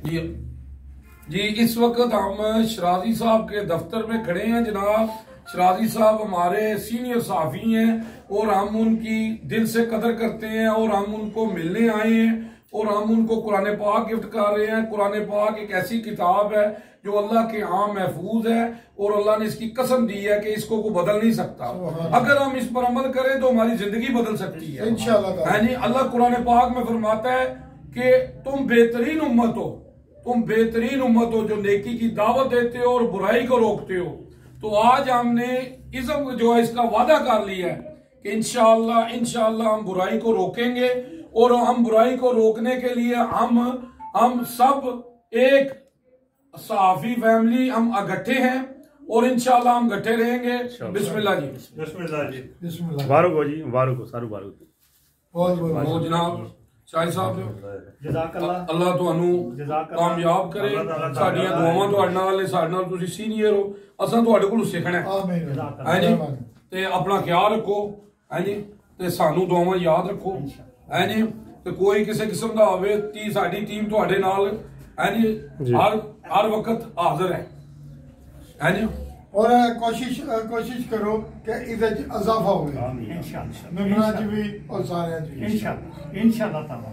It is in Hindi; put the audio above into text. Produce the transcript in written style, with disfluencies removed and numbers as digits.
जी इस वक्त हम शीराजी साहब के दफ्तर में खड़े हैं जनाब। शीराजी साहब हमारे सीनियर साफी हैं और हम उनकी दिल से कदर करते हैं और हम उनको मिलने आए हैं और हम उनको कुरान पाक गिफ्ट कर रहे हैं। कुरान पाक एक ऐसी किताब है जो अल्लाह के यहाँ महफूज है और अल्लाह ने इसकी कसम दी है कि इसको कोई बदल नहीं सकता। अगर हम इस पर अमल करें तो हमारी जिंदगी बदल सकती है इंशाअल्लाह। है जी, अल्लाह कुरान पाक में फरमाता है कि तुम बेहतरीन उम्मत हो, तुम बेहतरीन उम्मत हो जो नेकी की दावत देते हो और बुराई को रोकते हो। तो आज हमने इज़्म जो है इसका वादा कर लिया है कि इंशाअल्लाह हम बुराई को रोकेंगे और हम बुराई को रोकने के लिए हम सब एक साफी फैमिली हम इकट्ठे हैं और इंशाअल्लाह हम इकट्ठे रहेंगे। बिस्मिल्लाह जी, बिस्मिल्लाह जी, बिस्मिल्लाह। बारो को जी, बारो को सारू बारो बहुत जनाब शाहिद साहब अल्लाह तुहानू कामयाब करे। साडियां दुआवां तुहाडे नाल ने, साडे नाल तुसीं सीनियर हो, असां तुहाडे कोलों सीखना है जी। ते अपना ख्याल रखो है जी, ते सानू दुआवां याद रखो है जी। ते कोई किसी किस्म दा होवे ती साडी टीम तुहाडे नाल है जी, हर वक्त हाजिर है जी। और कोशिश करो कि इधर इजाफा हो इंशाअल्लाह, मेंबरां च भी और सारे इंशाअल्लाह ताला।